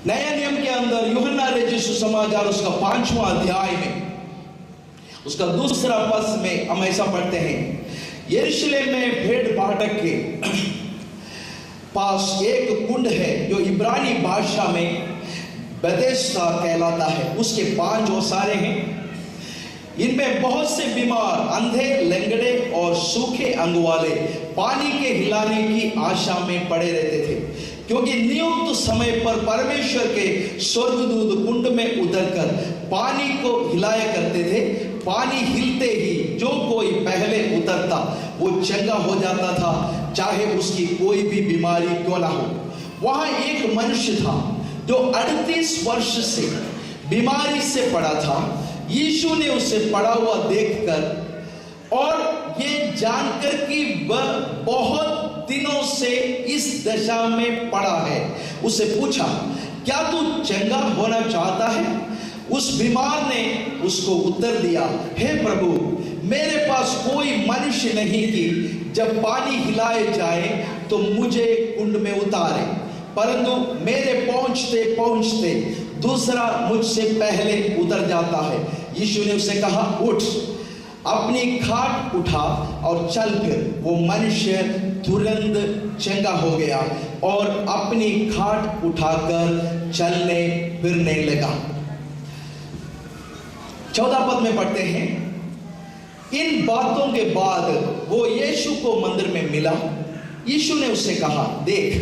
नया नियम के अंदर यूहन्ना रचित सुसमाचार उसका 5वां अध्याय में उसका दूसरा पद में हम ऐसा पढ़ते हैं, यरूशलेम में भेड़ फाटक के पास एक कुंड है जो इब्रानी भाषा में बेथेस्दा कहलाता है। उसके 5 ओसारे हैं। इनमें बहुत से बीमार, अंधे, लंगड़े और सूखे अंग वाले पानी के हिलाने की आशा में पड़े रहते थे, क्योंकि नियुक्त समय पर परमेश्वर के स्वर्गदूत कुंड में उतरकर पानी को हिलाया करते थे। पानी हिलते ही जो कोई पहले उतरता वो चंगा हो जाता था, चाहे उसकी कोई भी बीमारी क्यों ना हो। वहां एक मनुष्य था जो 38 वर्ष से बीमारी से पड़ा था। यीशु ने उसे पड़ा हुआ देखकर और ये जानकर कि वह बहुत दिनों से इस दशा में पड़ा है, उसे पूछा, क्या तू चंगा होना चाहता है? उस बीमार ने उसको उत्तर दिया, हे प्रभु, मेरे पास कोई मनुष्य नहीं कि जब पानी हिलाए जाए तो मुझे कुंड में उतारे, परंतु मेरे पहुंचते पहुंचते दूसरा मुझसे पहले उतर जाता है। यीशु ने उसे कहा, उठ, अपनी खाट उठा और चल फिर। वो मनुष्य तुरंत चंगा हो गया और अपनी खाट उठाकर चलने फिरने लगा। 14 पद में पढ़ते हैं, इन बातों के बाद वो यीशु को मंदिर में मिला। यीशु ने उससे कहा, देख,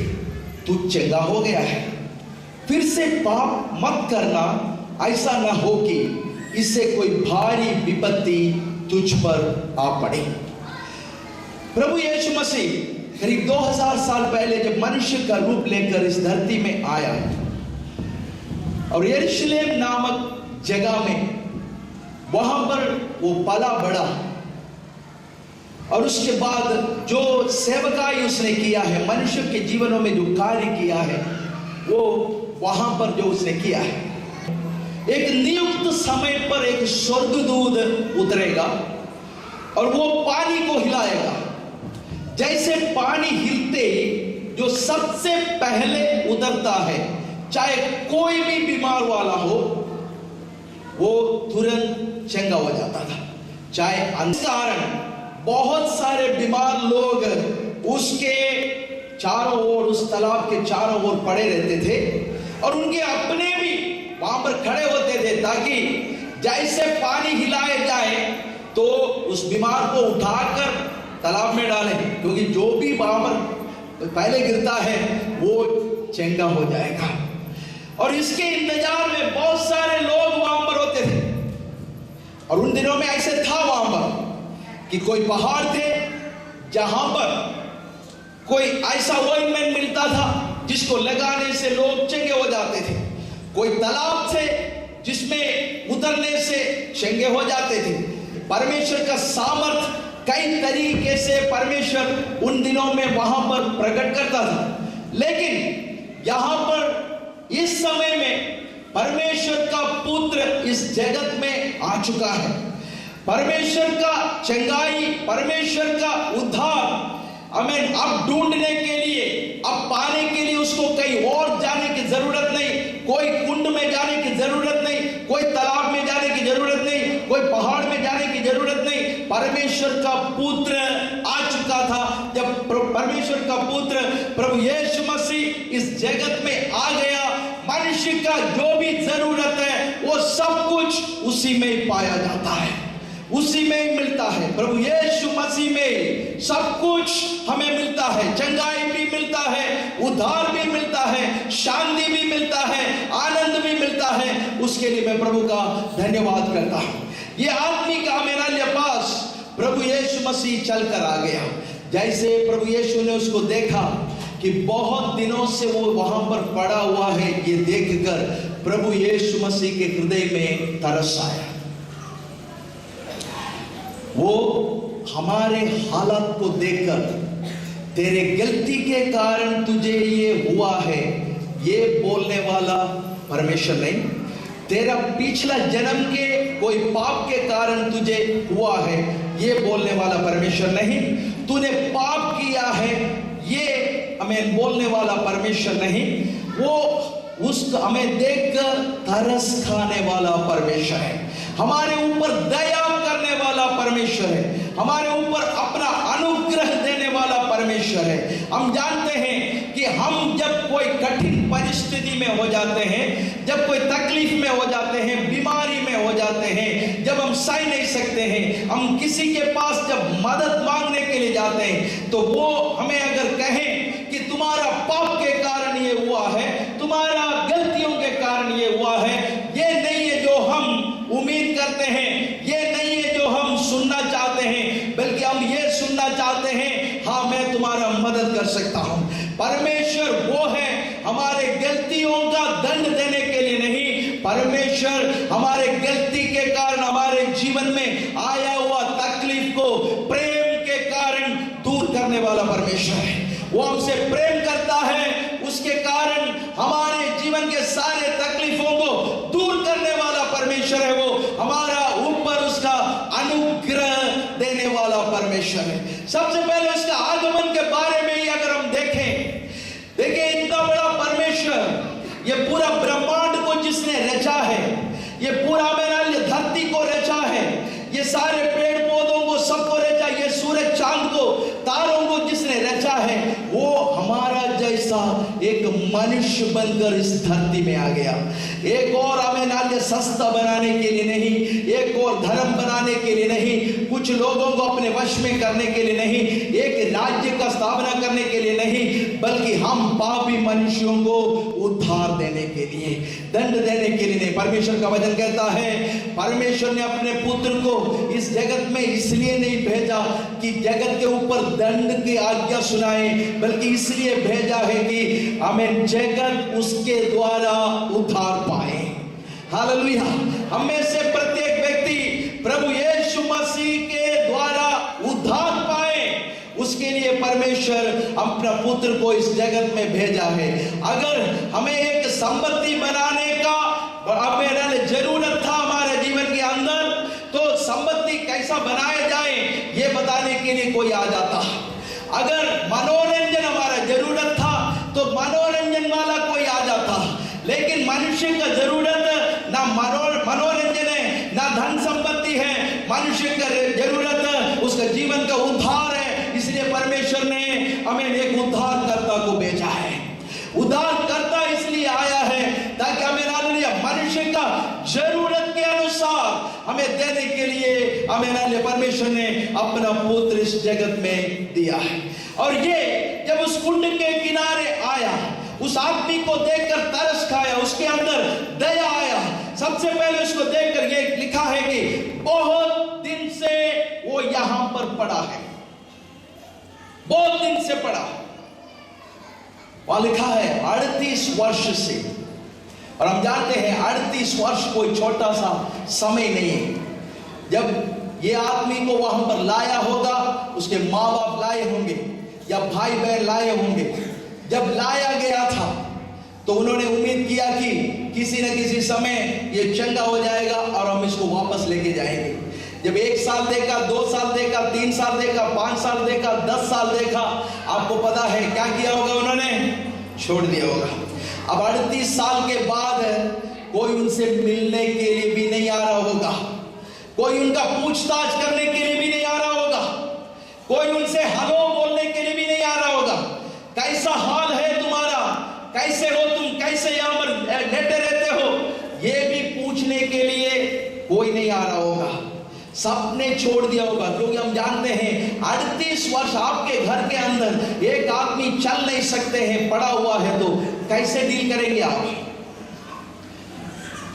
तू चंगा हो गया है, फिर से पाप मत करना, ऐसा ना हो कि इससे कोई भारी विपत्ति तुझ पर आ पड़े। प्रभु यीशु मसीह करीब 2000 साल पहले जब मनुष्य का रूप लेकर इस धरती में आया और यरूशलेम नामक जगह में वहां पर वो पला बड़ा, और उसके बाद जो सेवकाई उसने किया है, मनुष्य के जीवनों में जो कार्य किया है, वो वहां पर जो उसने किया है, एक नियुक्त समय पर एक स्वर्गदूत उतरेगा और वो पानी को हिलाएगा। जैसे पानी हिलते ही जो सबसे पहले उतरता है, चाहे कोई भी बीमार वाला हो, वो तुरंत चंगा हो जाता था। चाहे कारण बहुत सारे बीमार लोग उसके चारों ओर, उस तालाब के चारों ओर पड़े रहते थे और उनके अपने भी वहां पर खड़े होते थे, ताकि जैसे पानी हिलाए जाए तो उस बीमार को उठाकर तालाब में डालें, क्योंकि जो भी वहां पर पहले गिरता है वो चंगा हो जाएगा। और इसके इंतजार में बहुत सारे लोग वहां पर होते थे। और उन दिनों में ऐसे था वहां पर कि कोई पहाड़ थे जहां पर कोई ऐसा ऑइंटमेंट मिलता था जिसको लगाने से लोग चंगे हो जाते थे। कोई तालाब थे जिसमें उतरने से चंगे हो जाते थे। परमेश्वर का सामर्थ कई तरीके से परमेश्वर उन दिनों में वहां पर प्रकट करता था। लेकिन यहां पर इस समय में परमेश्वर का पुत्र इस जगत में आ चुका है। परमेश्वर का चंगाई, परमेश्वर का उद्धार हमें अब ढूंढने के लिए, अब पाने के लिए उसको कहीं और जाने की जरूरत नहीं, कोई कुंड में जाने की जरूरत नहीं, कोई तालाब में जाने की जरूरत नहीं, कोई पहाड़ में जाने की जरूरत नहीं। परमेश्वर का पुत्र आ चुका था। जब परमेश्वर का पुत्र प्रभु यीशु मसीह इस जगत में आ गया, मनुष्य का जो भी जरूरत है वो सब कुछ उसी में ही पाया जाता है, उसी में ही मिलता है। प्रभु यीशु मसीह में सब कुछ हमें मिलता है। चंगाई भी मिलता है, उद्धार भी मिलता है, शांति भी मिलता है, आनंद भी मिलता है। उसके लिए मैं प्रभु का धन्यवाद करता हूं। ये आदमी का मेरा लिए पास प्रभु यीशु मसीह चलकर आ गया। जैसे प्रभु यीशु ने उसको देखा कि बहुत दिनों से वो वहां पर पड़ा हुआ है, ये देखकर प्रभु यीशु मसीह के हृदय में तरस आया। वो हमारे हालत को देखकर, तेरे गलती के कारण तुझे ये हुआ है, ये बोलने वाला परमेश्वर नहीं। तेरा पिछला जन्म के कोई पाप के कारण तुझे हुआ है, ये बोलने वाला परमेश्वर नहीं। तूने पाप किया है, ये हमें बोलने वाला परमेश्वर नहीं। वो उसको हमें देखकर तरस खाने वाला परमेश्वर है, हमारे ऊपर दया करने वाला परमेश्वर है, हमारे ऊपर अपना अनुग्रह देने वाला परमेश्वर है। हम जानते हैं कि हम जब कोई कठिन परिस्थिति में हो जाते हैं, जब कोई तकलीफ में हो जाते हैं, बीमारी में हो जाते हैं, जब हम सह नहीं सकते हैं, हम किसी के पास जब मदद मांगने के लिए जाते हैं, तो वो हमें अगर कहें कि तुम्हारा पाप के कारण ये हुआ है, तुम्हारा गलतियों के कारण ये हुआ है, ये नहीं है जो हम उम्मीद करते हैं, ये नहीं है जो हम सुनना चाहते हैं, बल्कि हम ये सुनना चाहते हैं, हाँ मैं तुम्हारा मदद कर सकता हूं। परमेश्वर वो है हमारे गलतियों का दंड देने के लिए नहीं, परमेश्वर हमारे गलती के कारण हमारे जीवन में आया हुआ तकलीफ को प्रेम के कारण दूर करने वाला परमेश्वर है। वो हमसे प्रेम करता है, उसके कारण हमारे जीवन के सारे तकलीफों को दूर करने वाला परमेश्वर है। वो हमारा ऊपर उसका अनुग्रह देने वाला परमेश्वर है। सबसे पहले उसका आगमन के बारे में ही अगर हम देखिए इतना बड़ा परमेश्वर, ये पूरा ब्रह्मांड को जिसने रचा है, ये पूरा मेरा धरती को रचा है, ये सारे पेड़ पौधों को सबको रचा, ये सूरज चांद को तारों को जिसने रचा है, वो हमारा जैसा एक मनुष्य बनकर इस धरती में आ गया। एक और हमें नाल्य सस्ता बनाने के लिए नहीं, एक और धर्म बनाने के लिए नहीं, कुछ लोगों को अपने वश में करने के लिए नहीं, एक राज्य का स्थापना करने के लिए नहीं, बल्कि हम पापी मनुष्यों को उद्धार देने के लिए, दंड देने के लिए नहीं। परमेश्वर का वचन कहता है, परमेश्वर ने अपने पुत्र को इस जगत में इसलिए नहीं भेजा कि जगत के ऊपर दंड की आज्ञा सुनाए, बल्कि इसलिए भेजा है कि हमें जगत उसके द्वारा उद्धार पाए। हालेलुया। हम में से प्रत्येक व्यक्ति प्रभु यीशु मसीह के द्वारा उद्धार पाए, उसके लिए परमेश्वर अपना पुत्र को इस जगत में भेजा है। अगर हमें एक संपत्ति बनाने का जरूरत था हमारे जीवन के अंदर, तो संपत्ति कैसा बनाया जाए ये बताने के लिए कोई आ जाता। अगर मनोरंजन हमारा जरूरत था तो मनोरंजन वाला कोई आ जाता, लेकिन मनुष्य का जरूरत ना मनोरंजन है, ना धन संपत्ति है, मनुष्य का जरूरत उसका जीवन का उद्धार है। इसलिए परमेश्वर ने हमें एक उद्धारकर्ता को भेजा है। उद्धारकर्ता इसलिए आया है ताकि हमें मनुष्य का जरूरत के अनुसार हमें देने के लिए हमें परमेश्वर ने अपना पुत्र इस जगत में दिया है। और ये जब उस कुंड के किनारे आया, उस आदमी को देखकर तरस खाया, उसके अंदर दया आया। सबसे पहले उसको देखकर ये लिखा है कि बहुत दिन से वो यहां पर पड़ा है, बहुत दिन से पड़ा। वहां लिखा है 38 वर्ष से, और हम जानते हैं 38 वर्ष कोई छोटा सा समय नहीं है। जब ये आदमी को वहां पर लाया होगा, उसके माँ बाप लाए होंगे या भाई बहन लाए होंगे। जब लाया गया था तो उन्होंने उम्मीद किया कि किसी न किसी समय ये चंगा हो जाएगा और हम इसको वापस लेके जाएंगे। जब 1 साल देखा, 2 साल देखा, 3 साल देखा, 5 साल देखा, 10 साल देखा, आपको पता है क्या किया होगा? उन्होंने छोड़ दिया होगा। अब 38 साल के बाद कोई उनसे मिलने के लिए भी नहीं आ रहा होगा, कोई उनका पूछताछ करने के लिए भी नहीं आ रहा होगा, कोई उनसे हेलो बोलने के लिए भी नहीं आ रहा होगा। कैसा हाल है तुम्हारा, कैसे हो तुम, कैसे यहाँ पर लेटे रहते हो, ये भी पूछने के लिए कोई नहीं आ रहा होगा। सबने छोड़ दिया होगा, क्योंकि हम जानते हैं 38 वर्ष आपके घर के अंदर एक आदमी चल नहीं सकते हैं, पड़ा हुआ है, तो कैसे डील करेंगे आप?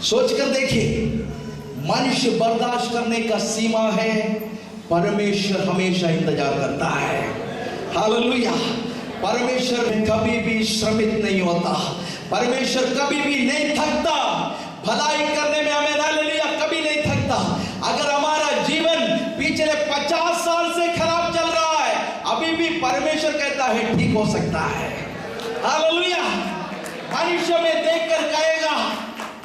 सोचकर देखिए, मनुष्य बर्दाश्त करने का सीमा है, परमेश्वर हमेशा इंतजार करता है। हालेलुया। परमेश्वर कभी भी श्रमित नहीं होता, परमेश्वर कभी भी नहीं थकता, भलाई करने में हमें हालेलुया कभी नहीं थकता। अगर हमारा जीवन पिछले 50 साल से खराब चल रहा है, अभी भी परमेश्वर कहता है ठीक हो सकता है। हालेलुया। मनुष्य में देखकर कहेगा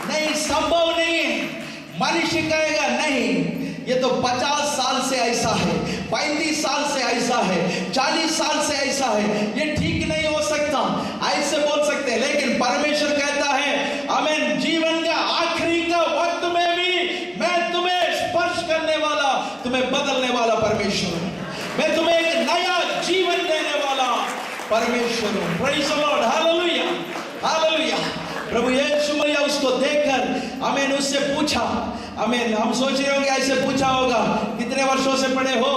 नहीं, संभव नहीं है। मनुष्य कहेगा नहीं, ये तो 50 साल से ऐसा है, 35 साल से ऐसा है, 40 साल से ऐसा है, ये ठीक नहीं हो सकता, ऐसे बोल सकते हैं। लेकिन परमेश्वर कहता है मैं तुम्हें एक नया जीवन देने वाला परमेश्वर हूं। Praise the lord, hallelujah, hallelujah. प्रभु यीशु मसीह उसको देखकर आमीन उससे पूछा, आमीन, हम सोच रहे होंगे ऐसे पूछा होगा, कितने वर्षों से पढ़े हो,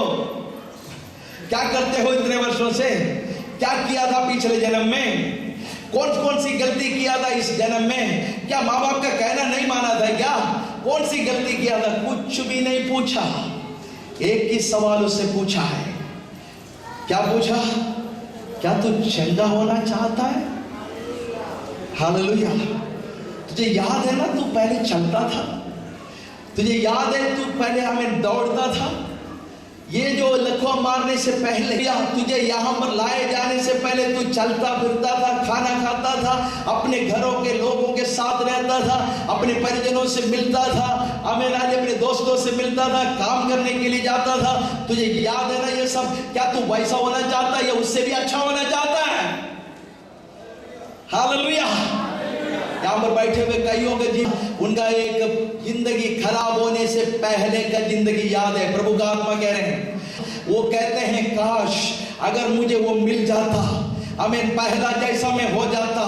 क्या करते हो इतने वर्षों से, क्या किया था पिछले जन्म में, कौन कौन सी गलती किया था इस जन्म में, क्या माँ बाप का कहना नहीं माना था, क्या कौन सी गलती किया था, कुछ भी नहीं पूछा। एक ही सवाल उससे पूछा है, क्या पूछा, क्या तू चंगा होना चाहता है? हालेलुया। तुझे याद है ना, तू पहले चलता था, तुझे याद है तू पहले हमें दौड़ता था, ये जो लकवा मारने से पहले या तुझे यहाँ पर लाए जाने से पहले तू चलता फिरता था, खाना खाता था, अपने घरों के लोगों के साथ रहता था, अपने परिजनों से मिलता था, हमें आज अपने दोस्तों से मिलता था, काम करने के लिए जाता था, तुझे याद है ना ये सब? क्या तू वैसा होना चाहता है या उससे भी अच्छा होना चाहता है? हालेलुया। यहाँ पर बैठे हुए कई होंगे जी, उनका एक जिंदगी खराब होने से पहले का जिंदगी याद है। प्रभु का आत्मा कह रहे हैं, वो कहते हैं काश अगर मुझे वो मिल जाता, आमीन, पहला जैसा मैं हो जाता,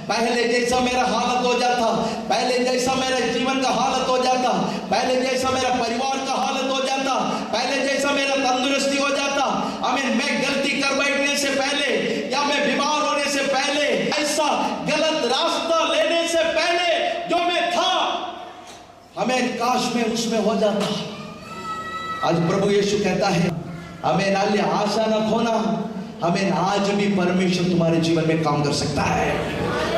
पहले जैसा मेरा हालत हो जाता, पहले जैसा मेरा जीवन का हालत हो जाता, पहले जैसा मेरा परिवार का हालत हो जाता, पहले जैसा मेरा तंदुरुस्ती हो जाता, आमीन, मैं गलती कर बैठने से पहले या मैं बीमार होने से पहले, ऐसा गलत रास्ता लेने से पहले जो मैं था, हमें काश में उसमें हो जाता। आज प्रभु यीशु कहता है, हमें नाले आशा न खोना, हमें आज भी परमेश्वर तुम्हारे जीवन में काम कर सकता है।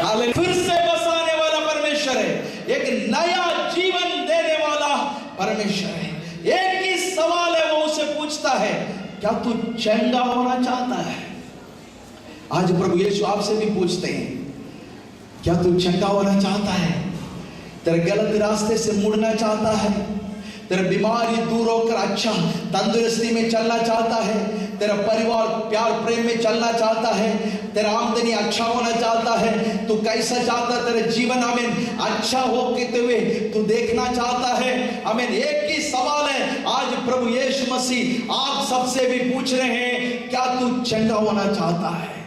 हालेलुया। फिर से बसाने वाला परमेश्वर है, एक नया जीवन देने वाला परमेश्वर है। एक ही सवाल है, वो उसे पूछता है, क्या तू चंगा होना चाहता है? आज प्रभु यीशु आपसे भी पूछते हैं, क्या तू चंगा होना चाहता है? तेरे गलत रास्ते से मुड़ना चाहता है? तेरा बीमारी दूर होकर अच्छा तंदुरुस्ती में चलना चाहता है? तेरा परिवार प्यार प्रेम में चलना चाहता है? तेरा आमदनी अच्छा होना चाहता है? तू कैसा चाहता है तेरा जीवन, आमीन, अच्छा होते हुए तू देखना चाहता है? आमीन। एक ही सवाल है आज प्रभु यीशु मसीह आप सबसे भी पूछ रहे हैं, क्या तू चंगा होना चाहता है?